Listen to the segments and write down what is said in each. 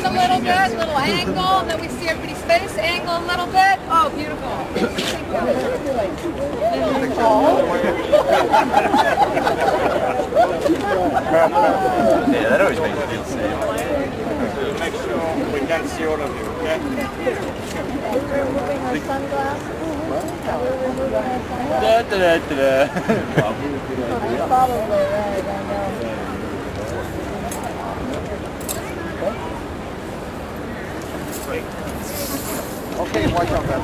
a little bit, little angle, and then we see everybody's face, angle a little bit. Oh, beautiful. Yeah, that always makes me feel safe. Make sure we can see all of you, okay? We're removing our sunglasses. Probably right, I know. Okay, watch out, man.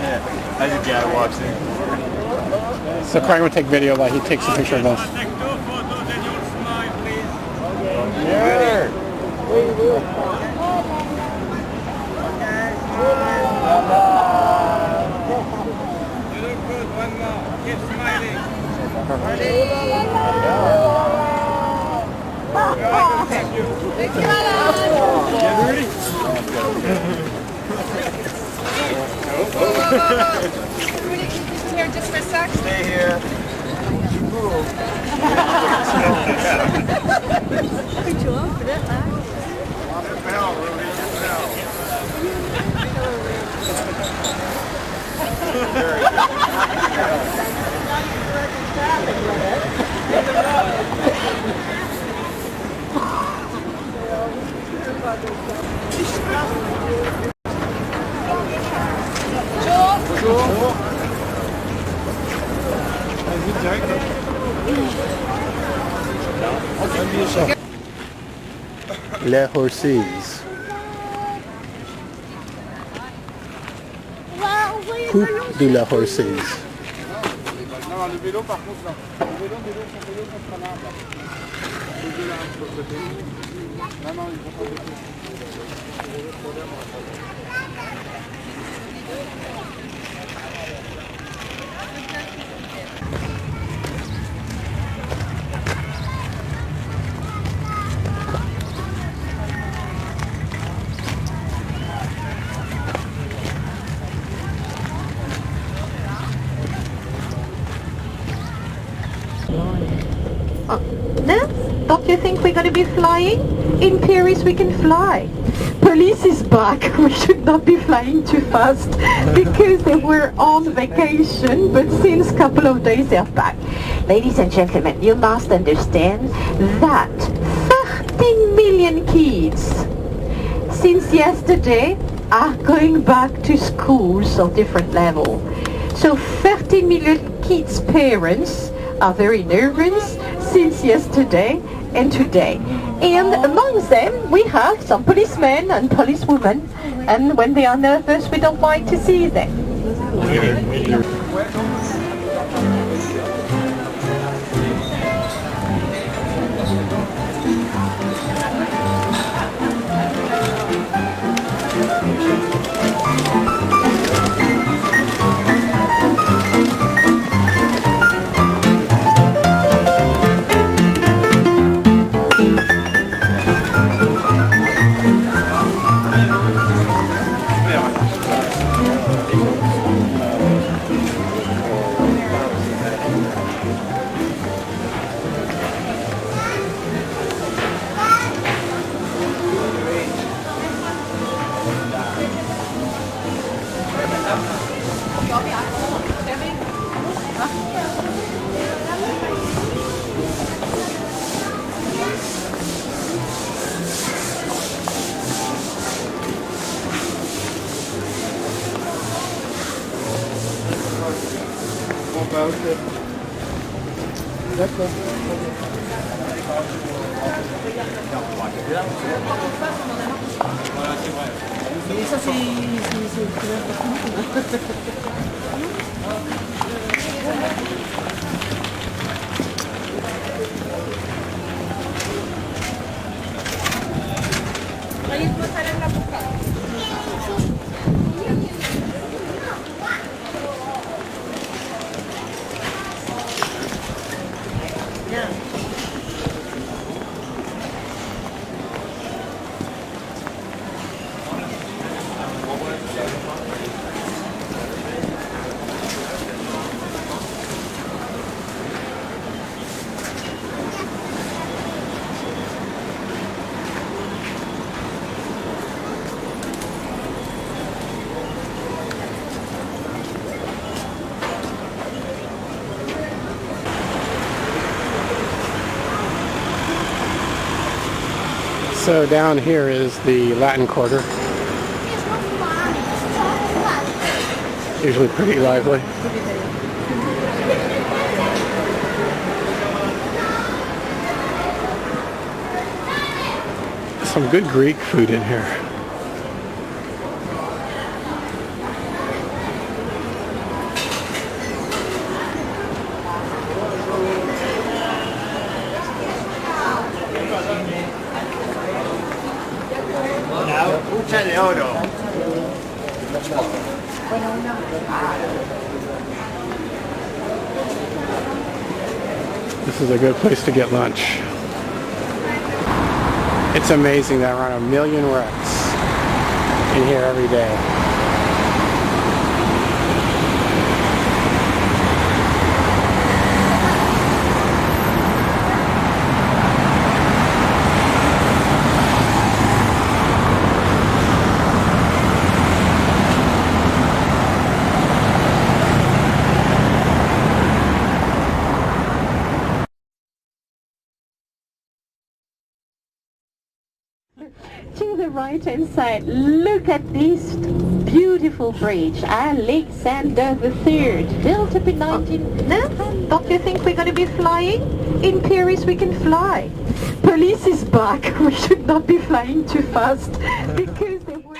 Yeah, as a guy walks in. So Craig will take video while he takes a picture of us. Take 2 photos and you'll smile, please. Yeah. We will. You look good, one more. Keep smiling. Thank you. Thank you, Alan. Ready? Everybody keep here just for a sec. Stay here. Les horses. Coupe de la horses. Non, le vélo, par contre, là. Le vélo, ça sera là. Le vélo, là, sur le côté. Non, non, ils vont pas dessus. No? Don't you think we're going to be flying? In Paris we can fly. Police is back. We should not be flying too fast because they were on vacation, but since a couple of days they're back. Ladies and gentlemen, you must understand that 13 million kids since yesterday are going back to schools of different level. So 13 million kids' parents are very nervous since yesterday and today. And among them, we have some policemen and policewomen, and when they are nervous, we don't like to see them. D'accord. Et ça, c'est So down here is the Latin Quarter. Usually pretty lively. Some good Greek food in here. Buccia de oro. This is a good place to get lunch. It's amazing that around 1 million reps in here every day. To the right hand side, look at this beautiful bridge, Alexander III, built up in 19... No? Don't you think we're going to be flying? In Paris we can fly. Police is back. We should not be flying too fast because they were...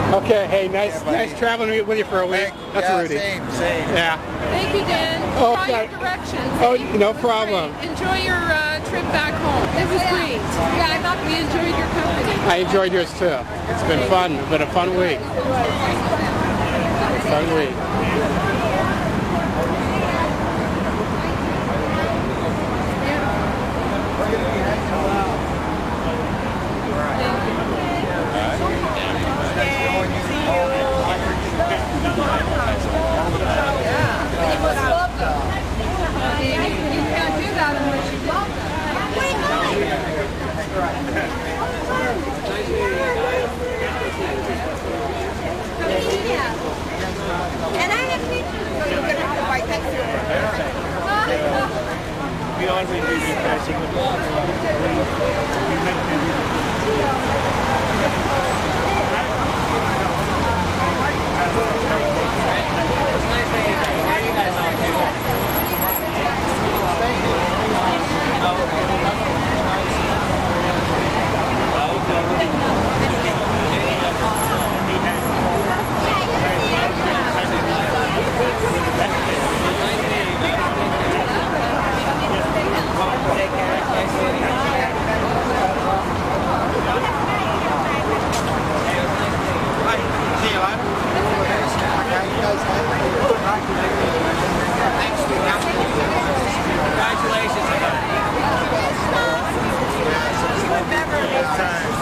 Okay, hey, nice traveling with you for a week. That's Rudy. Same. Yeah. Thank you, Dan. Oh, Try sorry. your directions. Oh, no problem. Enjoy your trip back home. It was great. Yeah, I thought we enjoyed your company. I enjoyed yours too. It's been fun. It's been a fun week. Fun week. You can't do that unless you love them. And I have pictures. You're going to have to buy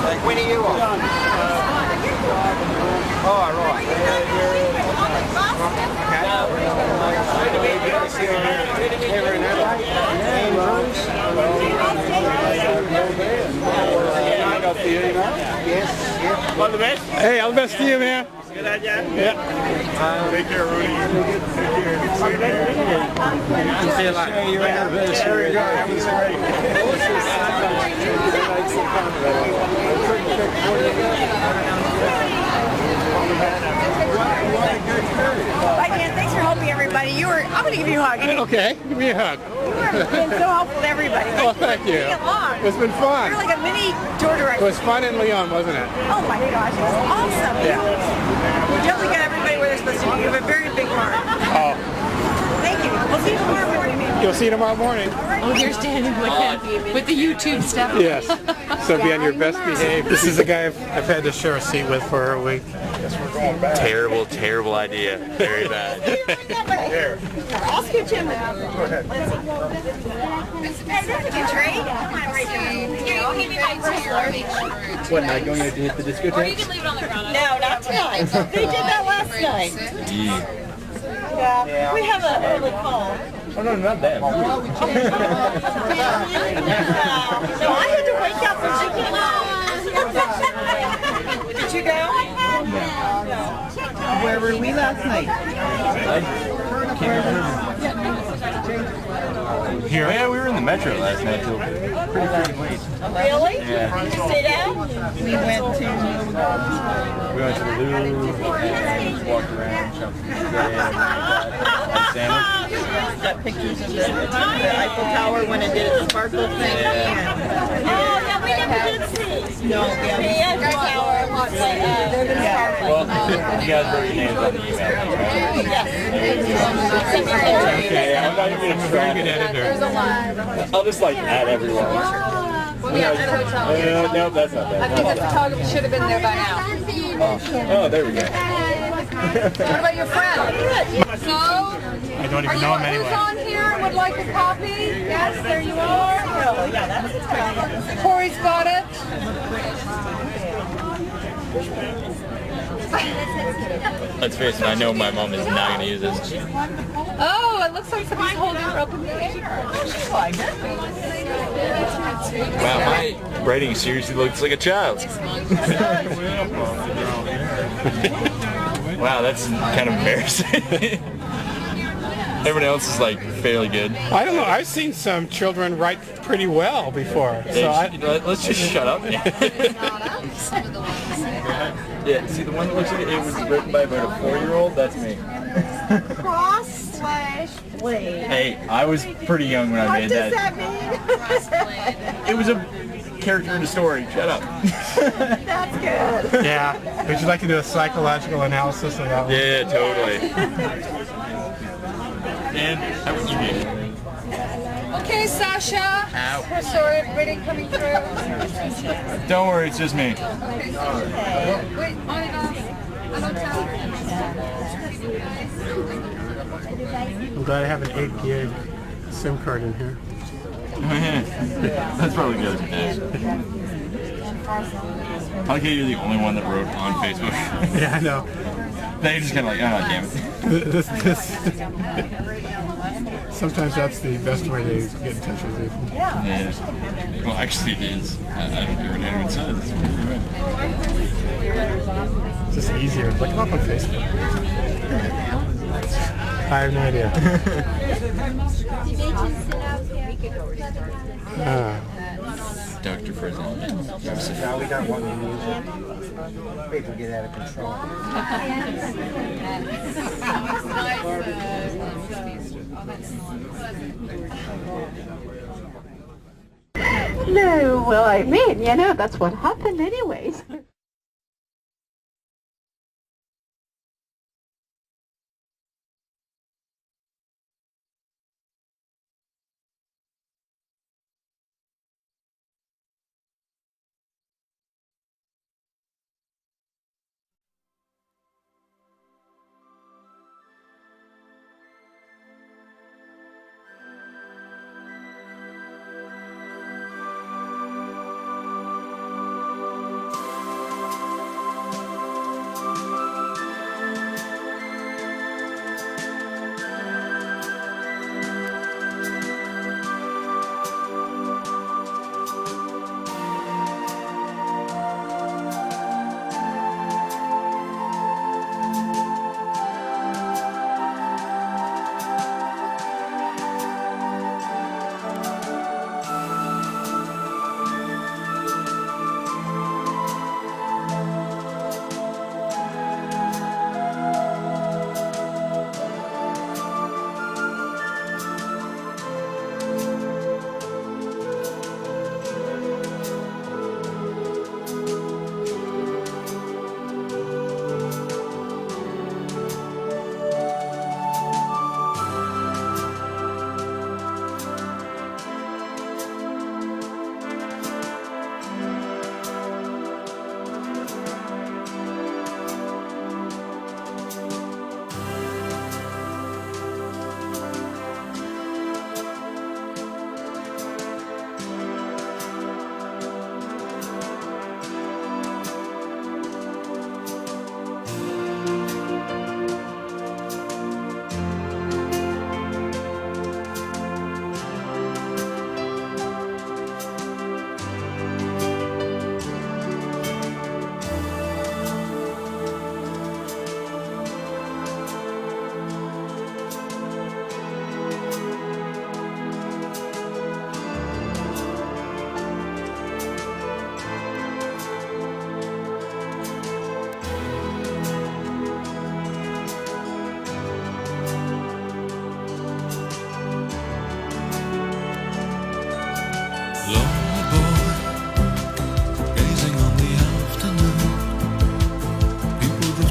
Like, when are you on? Oh, right. All the best. Hey, all the best to you, man. Good night, Jan. Yeah. Take care, Rudy. Take care. See you later. Your anniversary. Bye, Dan. Thanks for helping everybody. I'm going to give you a hug. Okay, give me a hug. You've been so helpful to everybody. Oh, thank you. Bring it along. It's been fun. You're like a mini tour It director. was fun in Lyon, wasn't it? Oh my gosh, it was awesome. Yeah. You definitely got everybody where they're supposed to be. You have a very big heart. Oh, Thank you. We'll see you tomorrow morning. you'll see you tomorrow morning. Oh, here's Danny with the YouTube stuff. Yes. So be on your best behavior. This is the guy I've had to share a seat with for a week. Terrible idea. Very bad. I'll scooch him now. Hey, that's a good trade. Come on, right there. Here, you can give me my bracelet. What, not going to hit the discotheque? Or you can leave it on the ground. No, not tonight. They did that last night. Yeah. We have an early call. Oh, no, not them. So I had to wake up when she came out. Did you go? No. Where were we last night? Here. Yeah, we were in the metro last night till pretty freaking late. Really? Yeah. Did you stay down? We went to... We went to the Louvre and walked around, jumped through the sandwich. Got pictures of the Eiffel Tower when it did its sparkle thing. Yeah. Oh, yeah, we never did see. No, yeah. The Eiffel Tower. Well, you guys wrote your names on the email. Okay, I'm not even a very good editor. I'll just like add everyone. Well, yeah, at a hotel. No, that's not I bad. think the photographer should have been there by now. Oh, there we go. What about your friend? So, I don't even know him who's anyway. on here and would like a copy? Yes, there you are. Corey's got it. Let's face it, I know my mom is not going to use this. Oh, it looks like somebody's holding her up in the air. Wow, my writing seriously looks like a child's. Wow, that's kind of embarrassing. Everyone else is like fairly good. I don't know. I've seen some children write pretty well before. So Let's just shut up. Yeah, see the one that looks like it was written by about a 4-year-old? That's me. Cross/blade. Hey, I was pretty young when I made that. What does that mean? It was a character in the story. Shut up. That's good. Yeah. Would you like to do a psychological analysis of that one? Yeah, totally. And how would you get? Okay, Sasha. Ow. Sorry, everybody coming through. Don't worry, it's just me. Wait, on and off. Hello, I'm glad I have an 8 gig SIM card in here. That's probably good. I like how you're the only one that wrote on Facebook. Yeah, I know. Then you're just kind of like, oh, damn it. Sometimes that's the best way to get in touch with people. Yeah. Well, actually, it is. I don't care what anyone says. It's just easier. Look them up on Facebook. I have no idea. Dr. Frizzle. Now we got one music. People get out of control. No, well, I mean, you know, that's what happened anyways.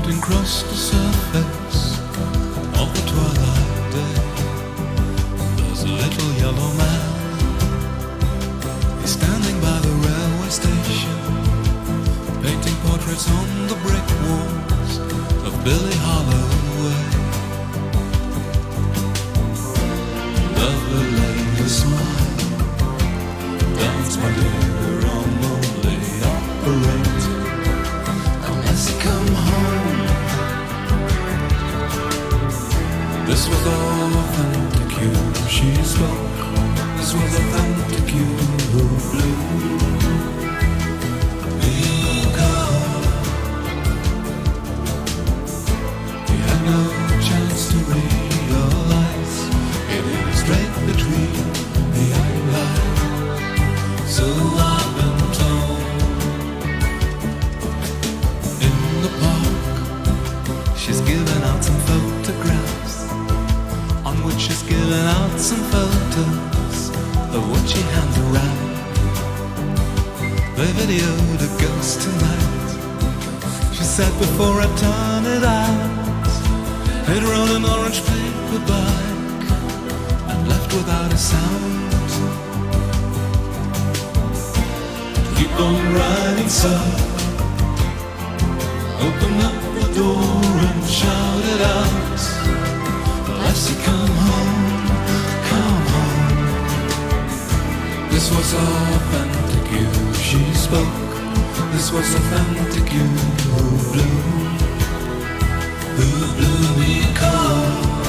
Across the surface of the twilight day, there's a little yellow man. He's standing by the railway station, painting portraits on the brick walls of Billy Holloway. Lovely lady, smile, dance my dear on lonely operator, unless you come home. This was authentic you, she spoke. This was authentic you, blue. You come. You had no chance to realize it hit straight between the eyelines. So I've been told. In the park, she's giving out some photographs, on which she's giving out some photos of what she hands around. videoed a ghost tonight. She said before I turn it out, it rolled an orange paper bike and left without a sound. Keep on riding, sir. Open up the door and shout it out. Lassie, come home, come home. This was authentic you, she spoke. This was authentic you who blew me cold.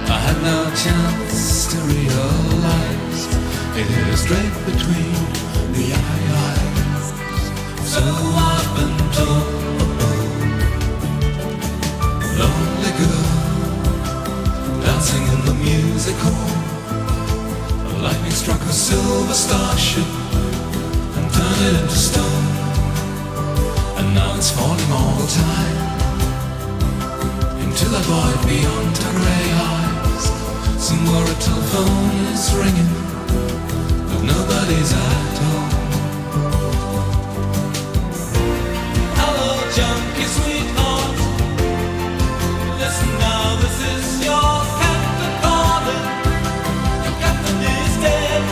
I had no chance to realize it is straight between the eyes. So I've been told, lonely girl, dancing in the music hall. Lightning struck a silver starship and turned it into stone. And now it's falling all the time into the void beyond the grey eyes. Somewhere a telephone is ringing, but nobody's at home. Hello, junkie sweetheart. Listen now, this is your captain calling. Your captain is dead.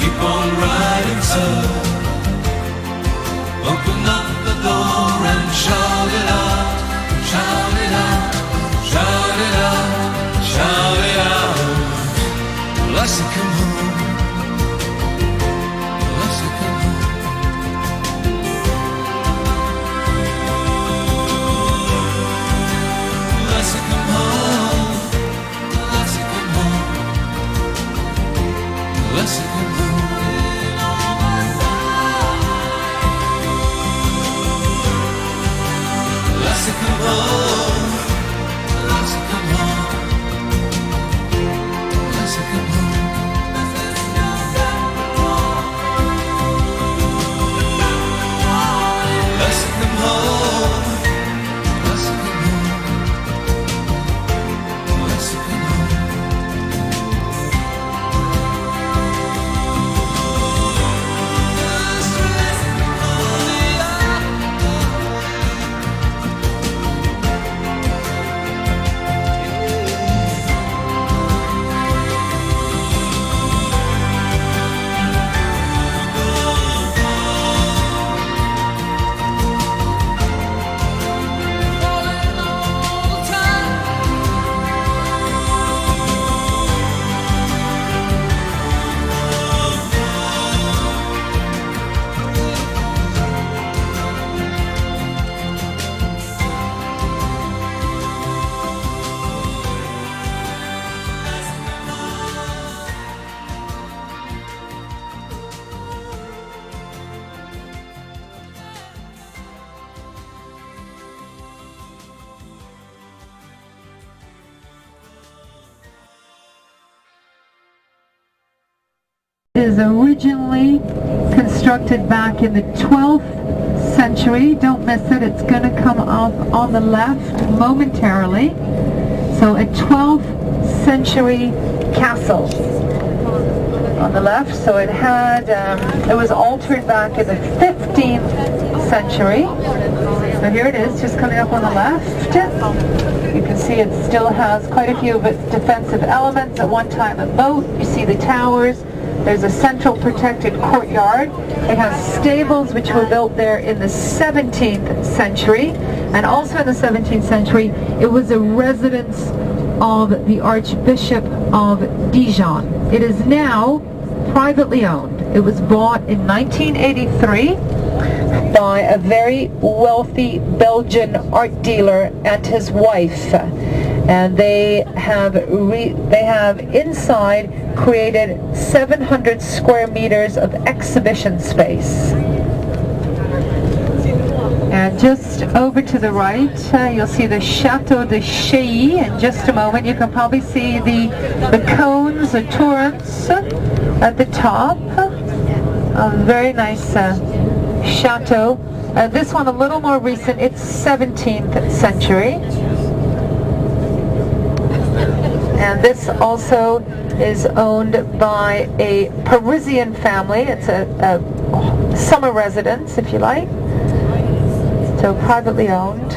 Keep on riding, sir. Open up the door and shout it out. Shout it out. Shout it out. Shout it out. Lassie, come home. Lassie, come home. Lassie, come home. Lassie, come home. Lassie, come home. Lassie, come home. Lassie, come home. Lassie, come home. Lassie, come home. Lassie, come home. Lassie, come home. Is originally constructed back in the 12th century. Don't miss it, it's going to come up on the left momentarily. So a 12th century castle on the left. So it had, it was altered back in the 15th century. So here it is, just coming up on the left. You can see it still has quite a few of its defensive elements. At one time a moat, you see the towers. There's a central protected courtyard. It has stables which were built there in the 17th century. And also in the 17th century, it was a residence of the Archbishop of Dijon. It is now privately owned. It was bought in 1983 by a very wealthy Belgian art dealer and his wife. And they have inside created 700 square meters of exhibition space. And just over to the right, you'll see the Chateau de Chéy. In just a moment, you can probably see the cones, the turrets at the top. A very nice chateau. This one a little more recent, it's 17th century. And this also is owned by a Parisian family. It's a summer residence, if you like. So privately owned.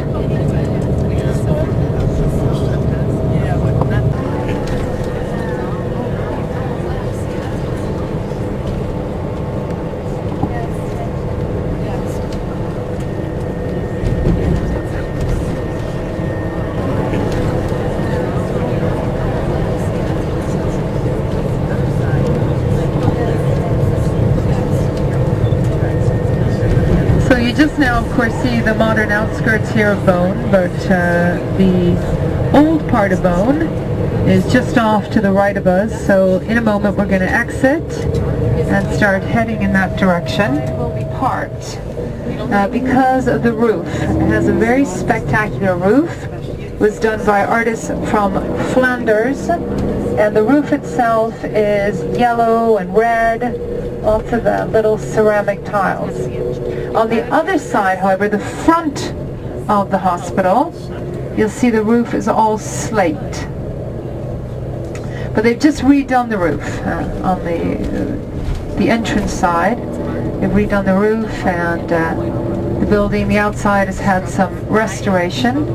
So you just now, of course, see the modern outskirts here of Beaune, but the old part of Beaune is just off to the right of us. So in a moment we're going to exit and start heading in that direction. We'll be parked because of the roof. It has a very spectacular roof. It was done by artists from Flanders, and the roof itself is yellow and red, lots of little ceramic tiles. On the other side, however, the front of the hospital, you'll see the roof is all slate. But they've just redone the roof on the entrance side. They've redone the roof, and the building, the outside has had some restoration.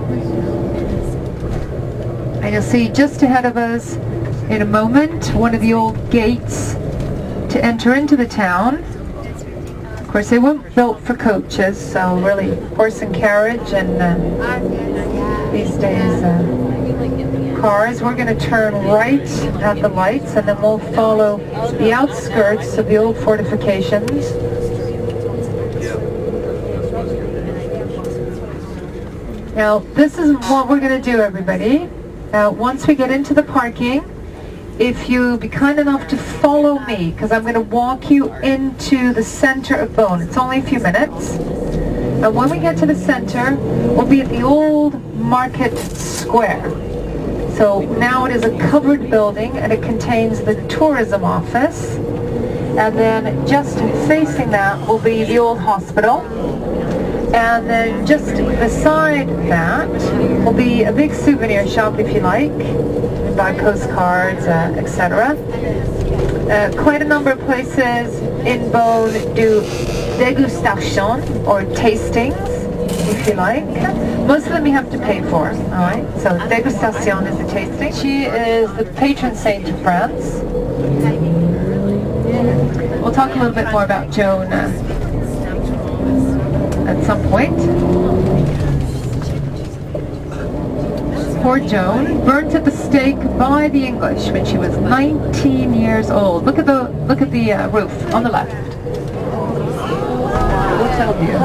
And you'll see just ahead of us in a moment one of the old gates to enter into the town. Of course, they weren't built for coaches, so really horse and carriage, and these days cars. We're going to turn right at the lights, and then we'll follow the outskirts of the old fortifications. Now, this is what we're going to do, everybody. Now, once we get into the parking, if you be kind enough to follow me, because I'm going to walk you into the center of Beaune. It's only a few minutes. And when we get to the center, we'll be at the old market square. So now it is a covered building, and it contains the tourism office. And then just facing that will be the old hospital. And then just beside that will be a big souvenir shop, if you like. Buy postcards, etc. Quite a number of places in Beaune do degustation, or tastings, if you like. Most of them you have to pay for, alright? So degustation is the tasting. She is the patron saint of France. We'll talk a little bit more about Joan at some point. Poor Joan, burnt at the stake by the English when she was 19 years old. Look at the roof on the left. Hotel view.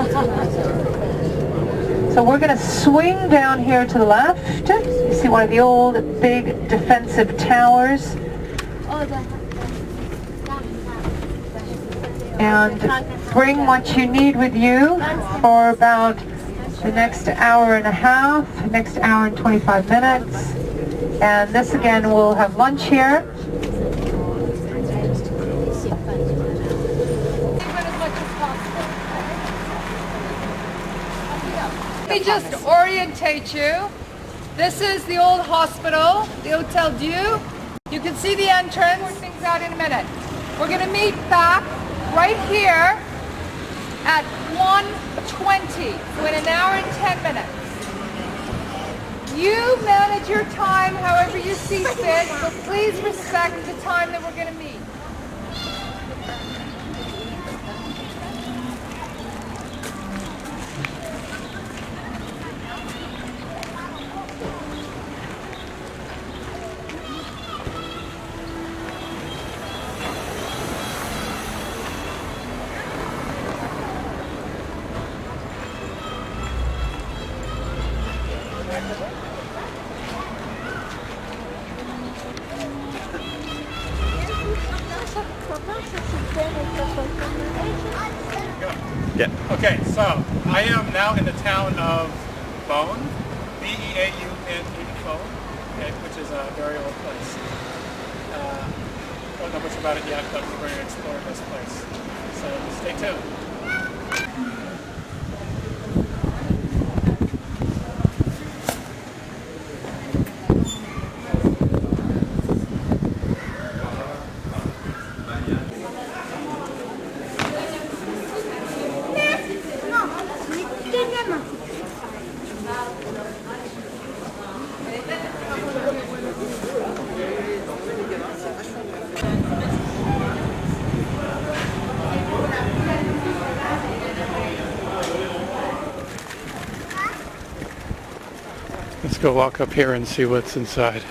So we're going to swing down here to the left. You see one of the old big defensive towers. And bring what you need with you for about the next hour and a half, next hour and 25 minutes. And this again, we'll have lunch here. Let me just orientate you. This is the old hospital, the Hotel Dieu. You can see the entrance. More things out in a minute. We're going to meet back right here at 1:20, so in an hour and 10 minutes. You manage your time however you see fit, but please respect the time that we're going to meet. Yeah. Okay, so I am now in the town of Beaune, B-E-A-U-N-E, Beaune, okay, which is a very old place. Don't know much about it yet, but we're going to explore this place. So stay tuned. go walk up here and see what's inside.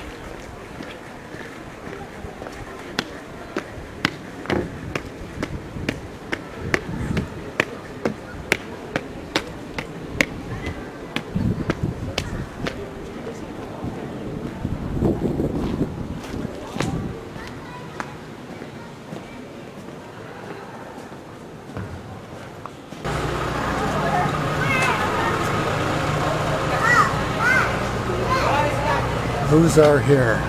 Who's are here?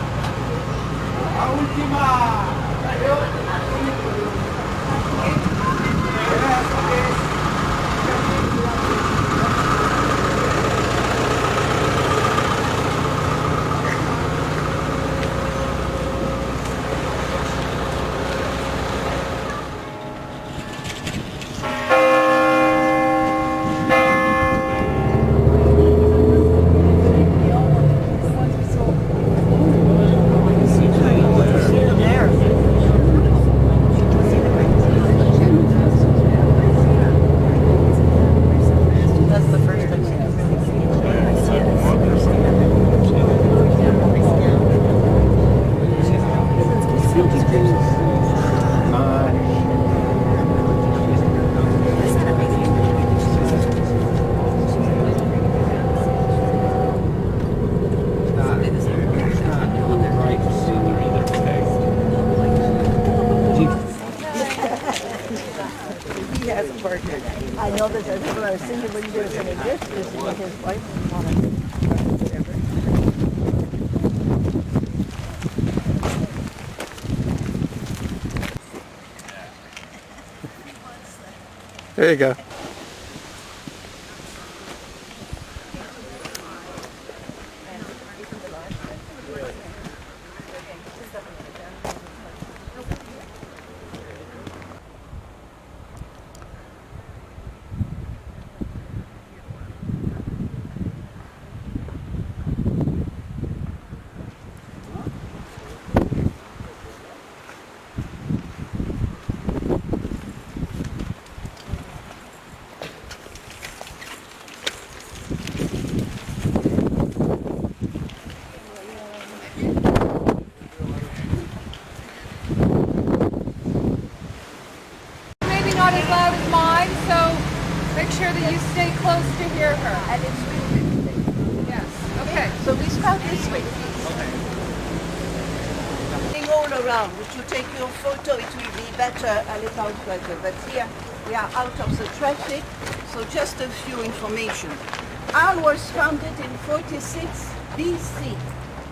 I know that that's what I was thinking when you did it in this, this is what his wife There you go. Not as loud as mine, so make sure that you stay close to hear her. and it's really Yes. Okay. so we start this way. All around. If you take your photo, it will be better, a little better. But here we are out of the traffic, so just a few information. Arles was founded in 46 BC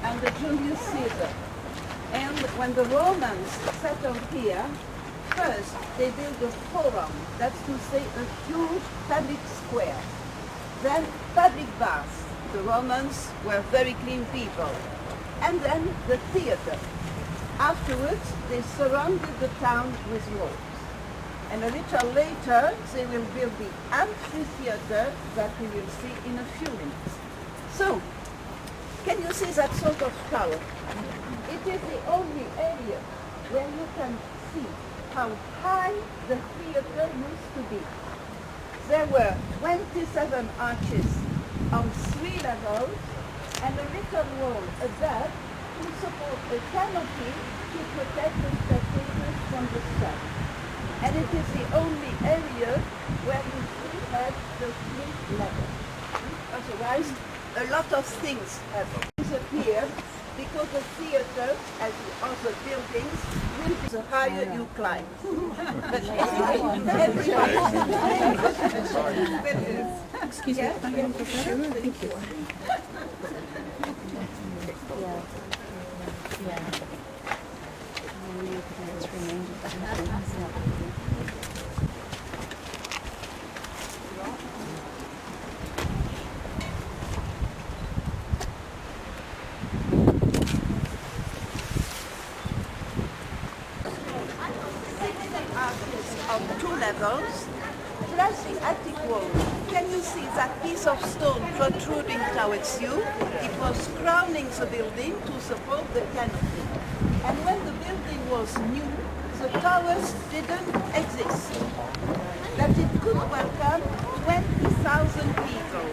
under Julius Caesar. And when the Romans settled here, first they built a forum, that's to say a huge public square. Then public baths. The Romans were very clean people. And then the theater. Afterwards, they surrounded the town with walls. And a little later, they will build the amphitheater that we will see in a few minutes. So, can you see that sort of tower? It is the only area where you can see how high the theater used to be. There were 27 arches on 3 levels and a little wall above to support a canopy to protect the spectators from the sun. And it is the only area where you still have the 3 levels. Otherwise, a lot of things have disappeared because the theater, as the other buildings, will be the higher you climb. But excuse me. Thank you. Of 2 levels, plus the attic wall. Can you see that piece of stone protruding towards you? It was crowning the building to support the canopy. And when the building was new, the towers didn't exist. That it could welcome 20,000 people.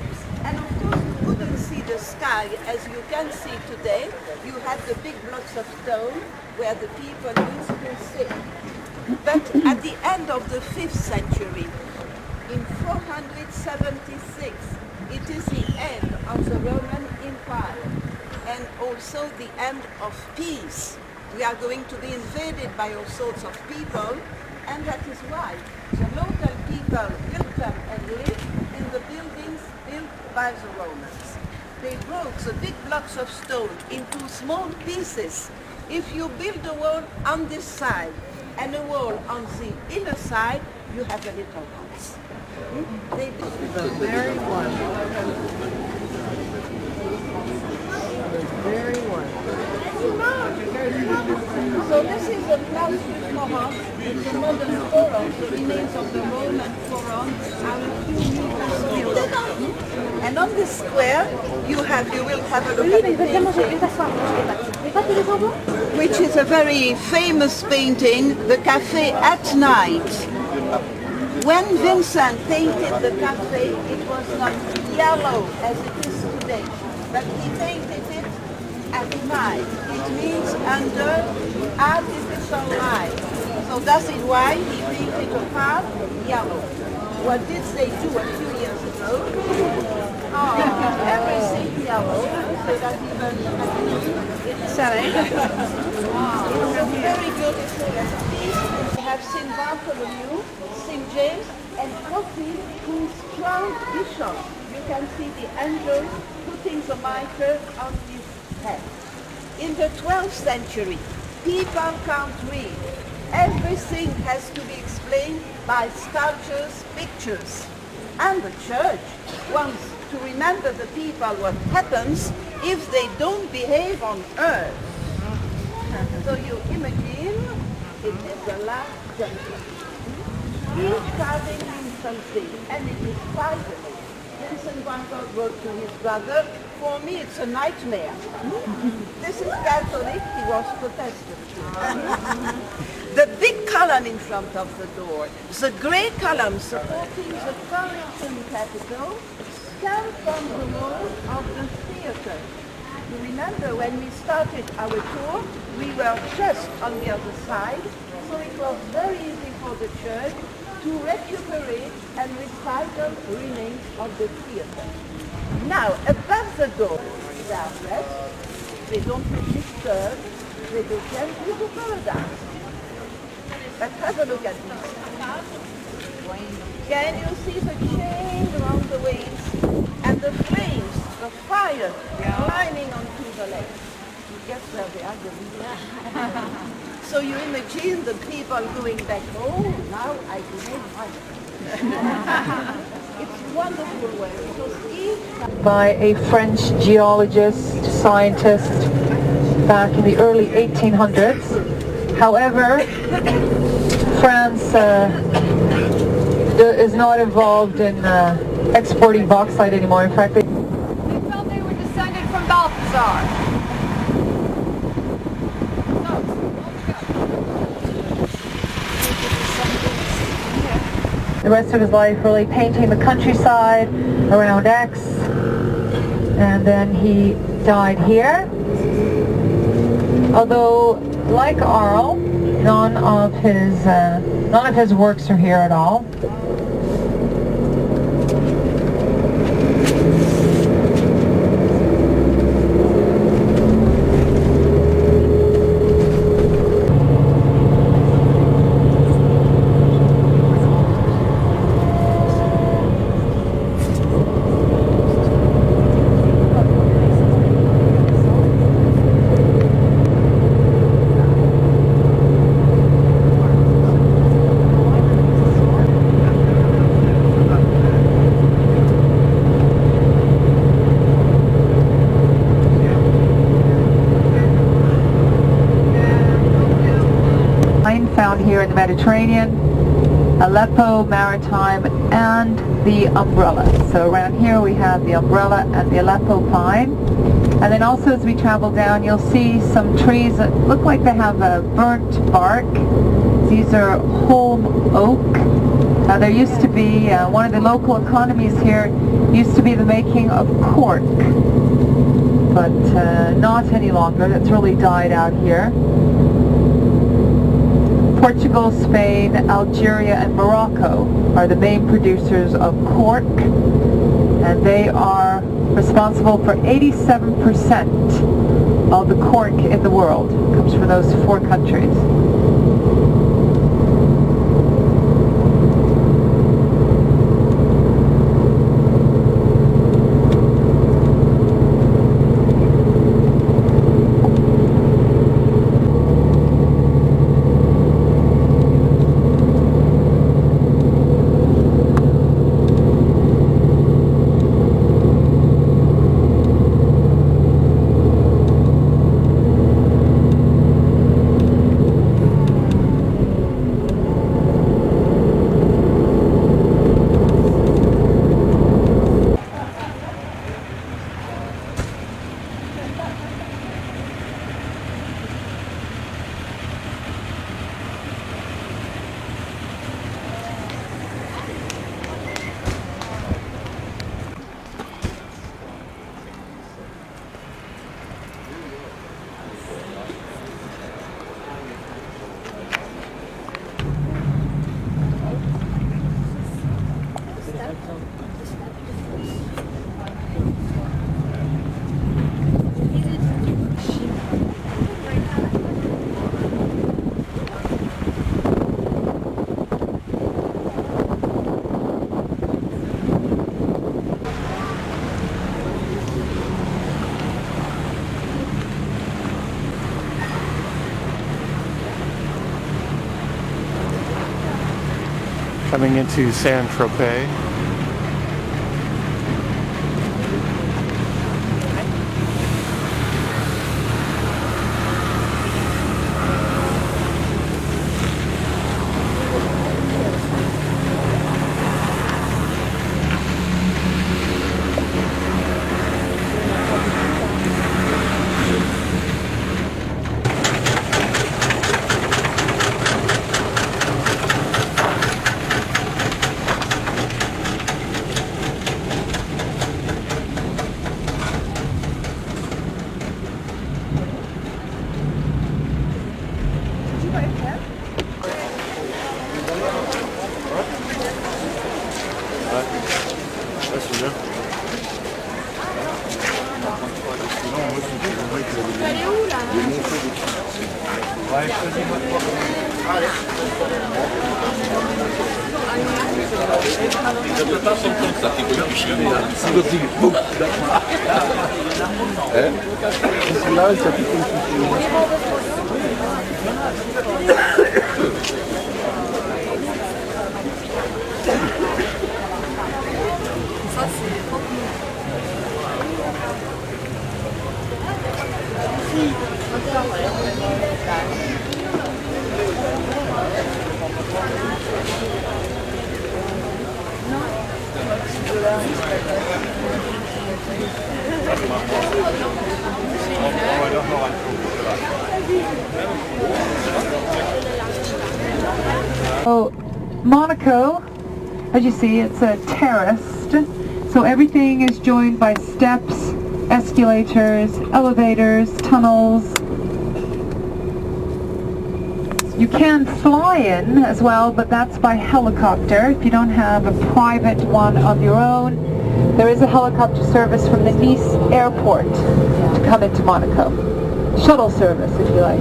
And of course, you couldn't see the sky as you can see today. You have the big blocks of stone where the people used to sit. But at the end of the 5th century, in 476, it is the end of the Roman Empire and also the end of peace. We are going to be invaded by all sorts of people, and that is why the local people will come and live in the buildings built by the Romans. They broke the big blocks of stone into small pieces. If you build a wall on this side and a wall on the inner side, you have a little house. They Very warm. Very warm. So this is a Place du Forum. It's a modern forum. The remains of the Roman forum are a few meters long. And on this square, you will have a look at the painting, which is a very famous painting, the Café at Night. When Vincent painted the cafe, it was not yellow as it is today, but he painted it at night. It means under artificial light. So that's why he painted the part yellow. What did they do a few years ago? Everything yellow, so that even it's a very beautiful piece. We have Saint Bartholomew, St. James, and Coffee, who's crowned bishop. You can see the angel putting the mitre on his head. In the 12th century, people can't read. Everything has to be explained by sculptures, pictures. And the church wants to remember the people what happens if they don't behave on earth. So you imagine it is the last judgment. Each carving means something, and it is finally. Vincent van Gogh wrote to his brother, for me it's a nightmare. This is Catholic, he was Protestant. The big column in front of the door, the grey column supporting the Corinthian capital, came from the wall of the theatre. You remember when we started our tour, we were just on the other side, so it was very easy for the church to recuperate and recycle remains of the theatre. Now, above the door, they are dressed, they don't look disturbed, they go gently to paradise. But have a look at this. Can you see the chain around the waist and the flames, the fire climbing onto the legs? Guess where they are going. So you imagine the people going back home, now I can have money. It's wonderful way because each by a French geologist, scientist back in the early 1800s. However, France is not involved in exporting bauxite anymore. In fact, They felt they were descended from Balthazar. the rest of his life really painting the countryside around Aix, and then he died here. Although, like Arles, none of his works are here at all. Found here in the Mediterranean, Aleppo, Maritime, and the umbrella. So around here we have the umbrella and the Aleppo pine. And then also as we travel down, you'll see some trees that look like they have a burnt bark. These are holm oak, There used to be, one of the local economies here used to be the making of cork, but not any longer. That's really died out here. Portugal, Spain, Algeria, and Morocco are the main producers of cork, and they are responsible for 87% of the cork in the world. It comes from those 4 countries. Coming into Saint-Tropez. So Monaco, as you see, it's terraced, so everything is joined by steps, escalators, elevators, tunnels. You can fly in as well, but that's by helicopter. If you don't have a private one of your own, there is a helicopter service from the Nice airport to come into Monaco. Shuttle service, if you like.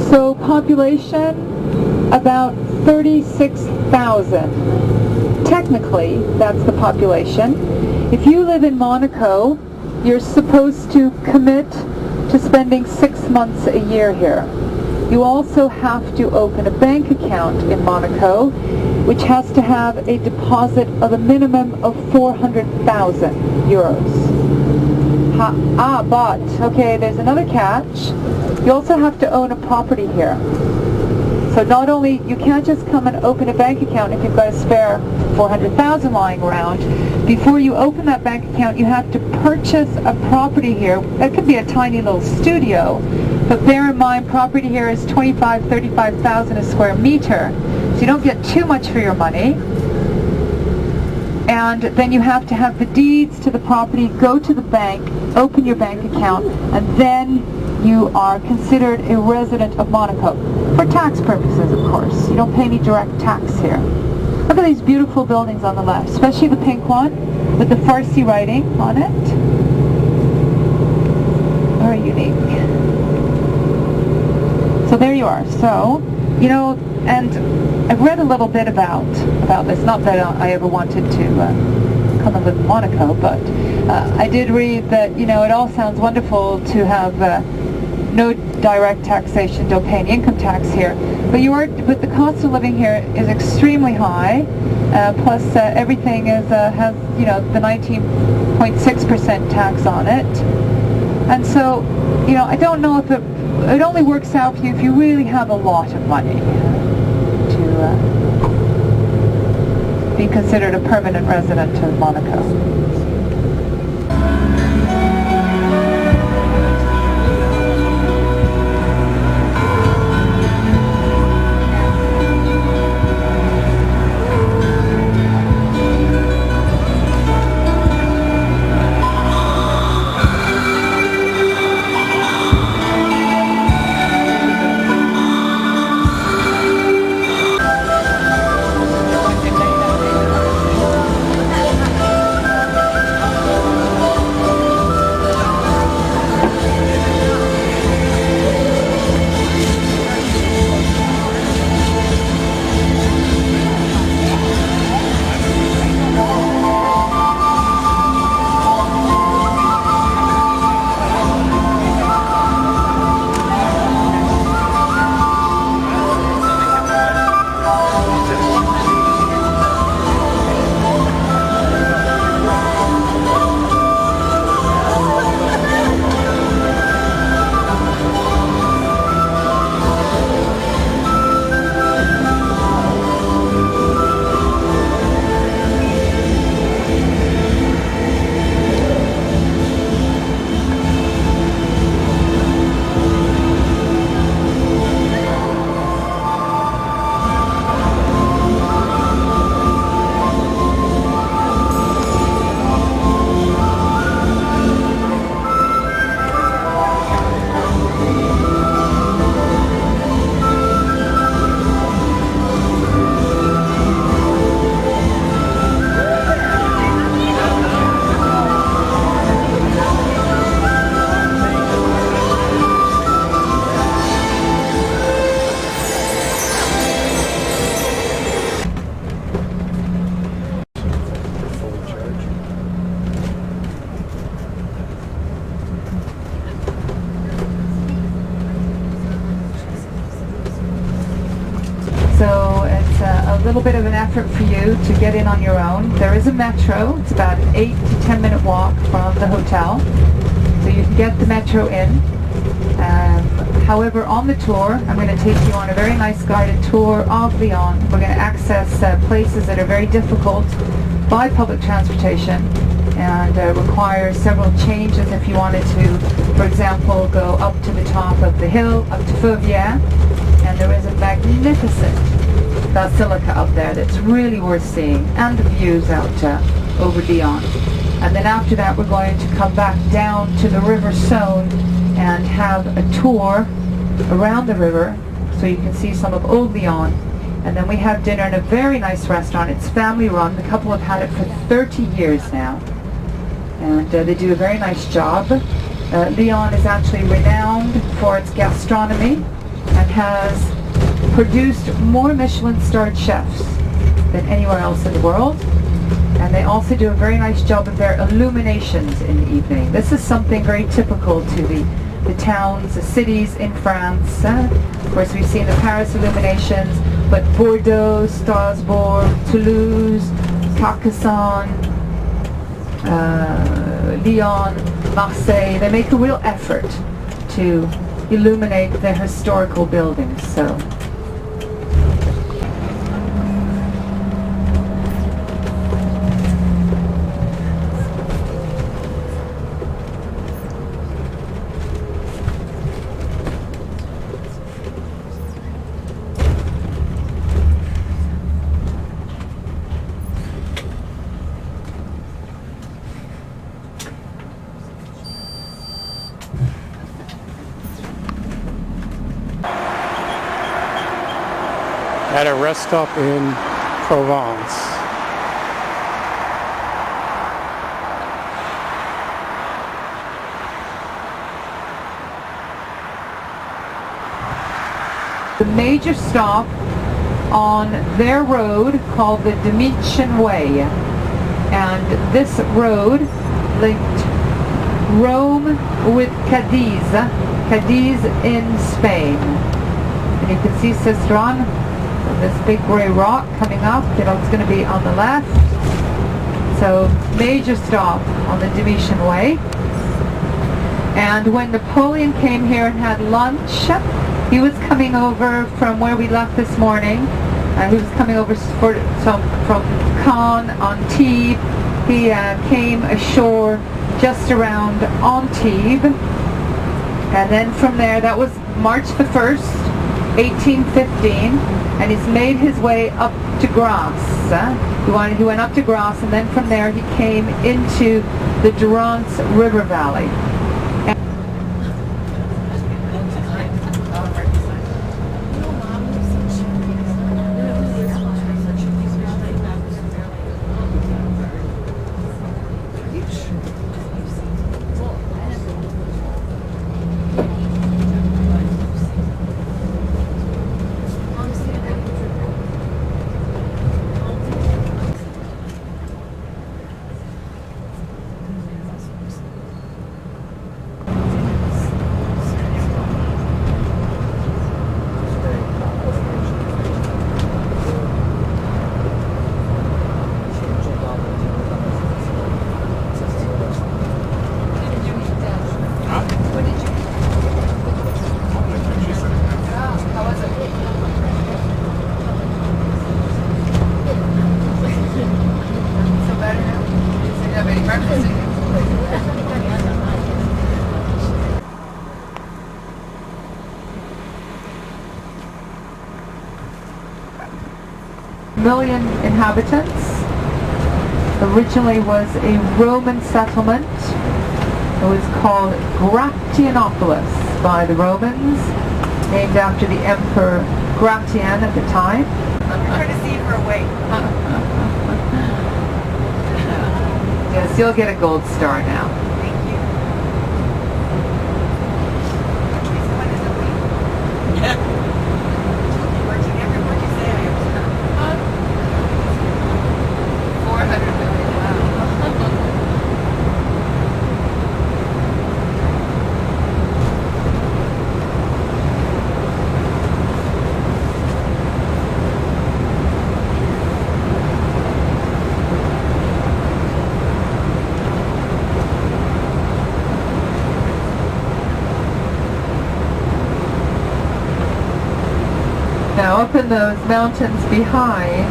So population, about 36,000. Technically, that's the population. If you live in Monaco, you're supposed to commit to spending 6 months a year here. You also have to open a bank account in Monaco, which has to have a deposit of a minimum of 400,000 euros. But, okay, there's another catch. You also have to own a property here. So not only, you can't just come and open a bank account if you've got a spare 400,000 lying around. Before you open that bank account, you have to purchase a property here. That could be a tiny little studio, But bear in mind, property here is 35,000 a square meter, so you don't get too much for your money. And then you have to have the deeds to the property, go to the bank, open your bank account, and then you are considered a resident of Monaco. For tax purposes, of course. You don't pay any direct tax here. Look at these beautiful buildings on the left, especially the pink one with the Farsi writing on it. Very unique. So there you are. So, you know, and I've read a little bit about this. Not that I ever wanted to come and live in Monaco, but I did read that, you know, it all sounds wonderful to have no direct taxation, don't pay any income tax here. But the cost of living here is extremely high. Plus, everything has, you know, the 19.6% tax on it. And so, you know, I don't know if it only works out for you if you really have a lot of money to be considered a permanent resident of Monaco. So it's a little bit of an effort for you to get in on your own. There is a metro. It's about an 8 to 10 minute walk from the hotel. So you can get the metro in. However, on the tour, I'm going to take you on a very nice guided tour of Lyon. We're going to access places that are very difficult by public transportation and require several changes if you wanted to, for example, go up to the top of the hill, up to Fauvière. And there is a magnificent basilica up there that's really worth seeing, and the views out over Lyon. And then after that we're going to come back down to the River Saône and have a tour around the river so you can see some of Old Lyon. And then we have dinner in a very nice restaurant. It's family run. The couple have had it for 30 years now. And they do a very nice job. Lyon is actually renowned for its gastronomy and has produced more Michelin-starred chefs than anywhere else in the world. And they also do a very nice job of their illuminations in the evening. This is something very typical to the towns, the cities in France. Of course, we've seen the Paris illuminations, but Bordeaux, Strasbourg, Toulouse, Carcassonne, Lyon, Marseille, they make a real effort to illuminate their historical buildings. So at a rest stop in Provence. The major stop on their road called the Domitian Way, and this road linked Rome with Cadiz in Spain. And you can see Cistron, this big gray rock coming up, it's going to be on the left. So major stop on the Domitian Way. And when Napoleon came here and had lunch, he was coming over from where we left this morning. He was coming over from Caen, Antibes. He came ashore just around Antibes. And then from there, that was March the 1st, 1815. And he's made his way up to Grasse. He went up to Grasse, and then from there he came into the Durance River Valley. Million inhabitants. Originally was a Roman settlement. It was called Gratianopolis by the Romans, named after the Emperor Gratian at the time. I'm trying to see her away. Yes, you'll get a gold star now. Thank you. This one is a week. Yeah. Watching every word you say, I am. 400 million. Now up in those mountains behind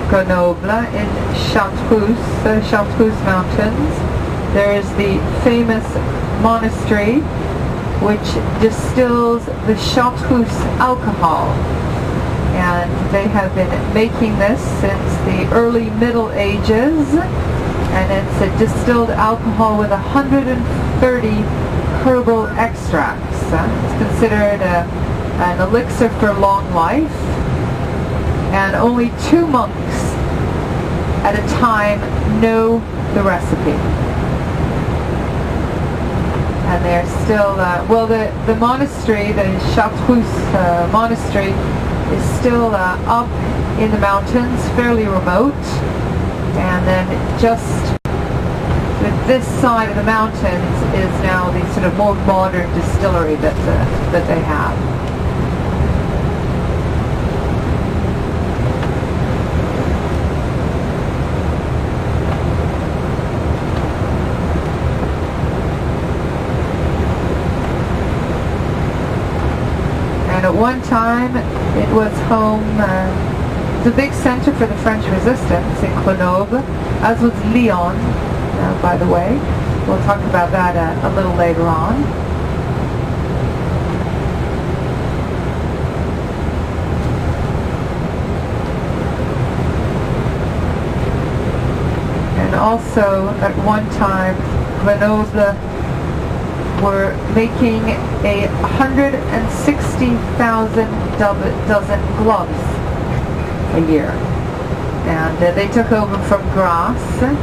Grenoble in Chartreuse Mountains, there is the famous monastery which distills the Chartreuse alcohol. And they have been making this since the early Middle Ages. And it's a distilled alcohol with 130 herbal extracts. It's considered an elixir for long life, and only 2 monks at a time know the recipe. And they're still, the monastery, the Chartreuse monastery, is still up in the mountains, fairly remote, and then just with this side of the mountains is now the sort of more modern distillery that they have. At one time, it was home, the big center for the French resistance in Grenoble, as was Lyon, by the way. We'll talk about that a little later on. And also, at one time, Grenoble were making 160,000 dozen gloves a year. And they took over from Grasse, a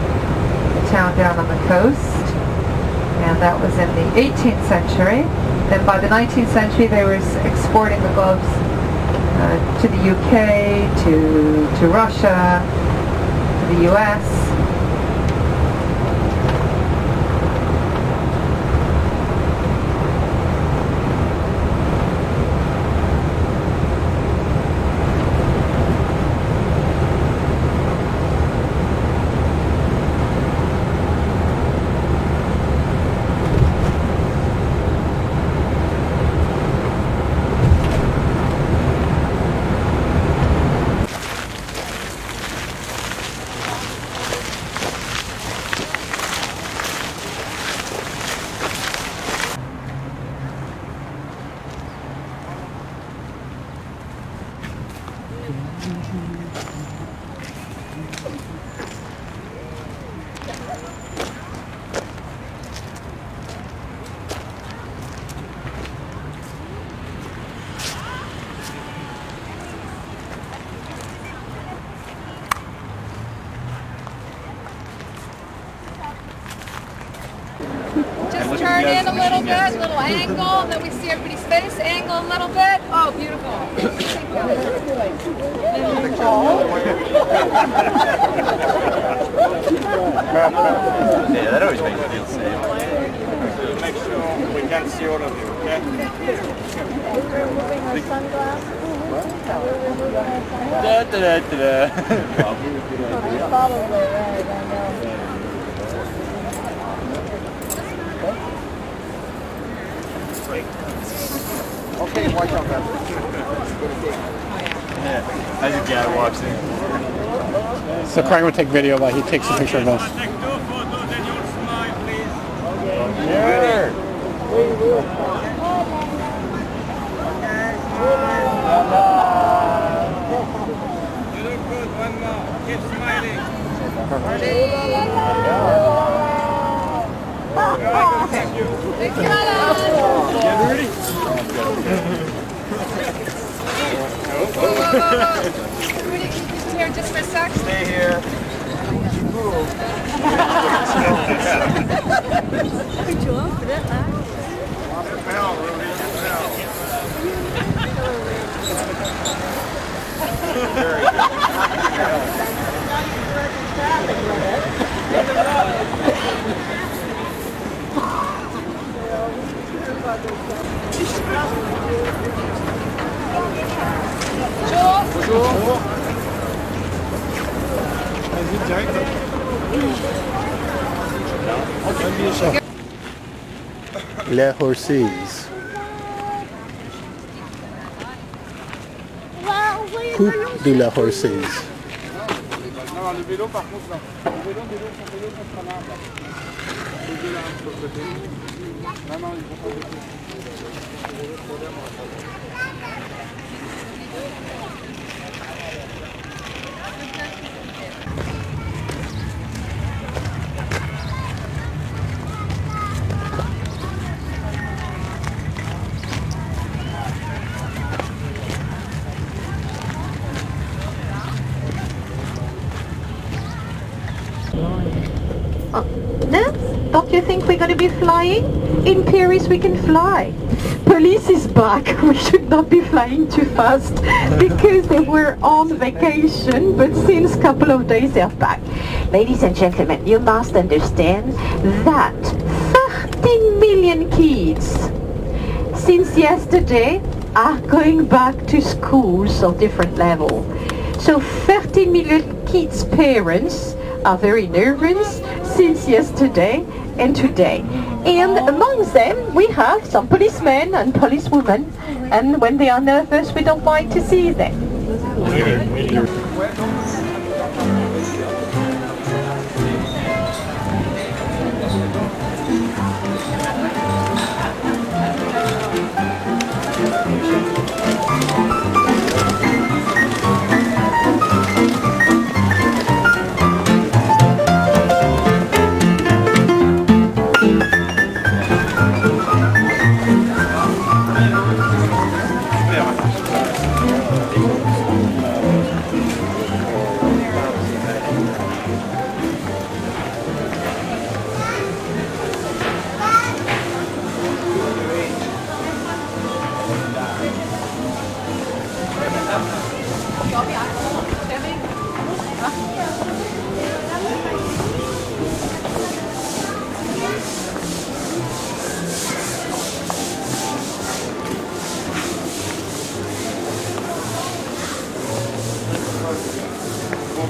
town down on the coast, and that was in the 18th century. Then by the 19th century they were exporting the gloves to the UK, to Russia, to the US. Just turn in a little bit, little angle, and then we see everybody's face. Angle a little bit. Oh, beautiful. Yeah, that always makes me feel safe. Make sure we can see all of you, okay? Da, da, da, da, da. Okay, watch out, guys. Yeah, as a guy walks in. So Craig will take video while he takes a picture of us. Take 2 photos and you'll smile, please. Sure. You look good, one more. Keep smiling. Thank you. Thank you, Alan. Everybody keep here just for a sec. Stay here. Les horses. Coupe de la horses. Non, le vélo par contre là. Le vélo, ça sera là. Posez là, sur le côté. Non, non, ils vont pas dessus. Don't you think we're going to be flying? In Paris we can fly. Police is back. We should not be flying too fast because they were on vacation, but since a couple of days they're back. Ladies and gentlemen, you must understand that 13 million kids since yesterday are going back to schools of different level. So 13 million kids' parents are very nervous since yesterday and today. And among them we have some policemen and policewomen, and when they are nervous we don't like to see them.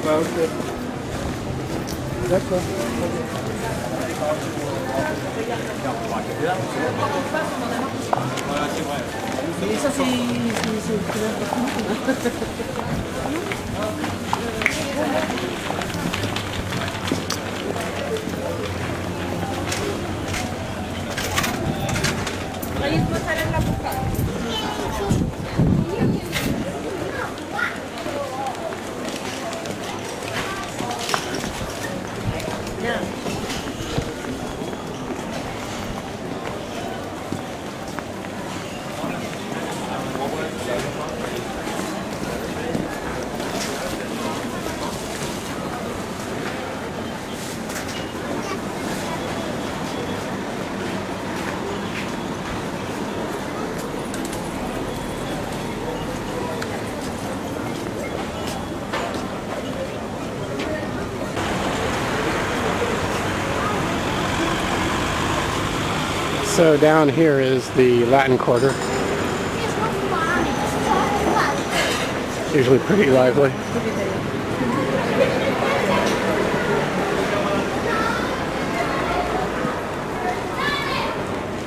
Bah, ok. D'accord. Mais ça, So down here is the Latin Quarter. Usually pretty lively.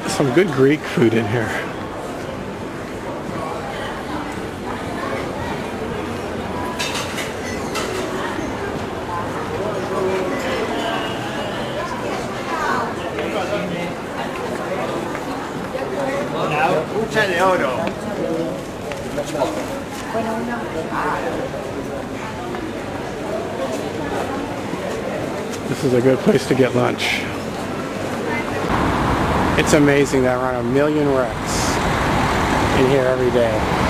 Some good Greek food in here. This is a good place to get lunch. It's amazing that around 1 million wrecks in here every day.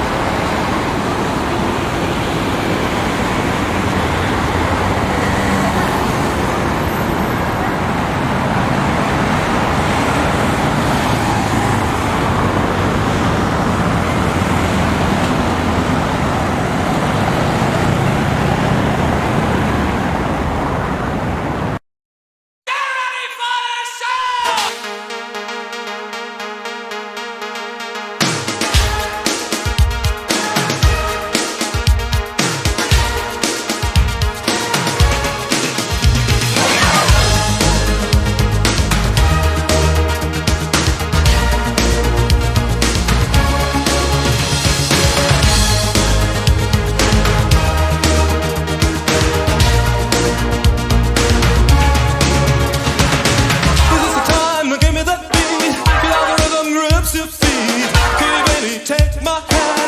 Take my hand.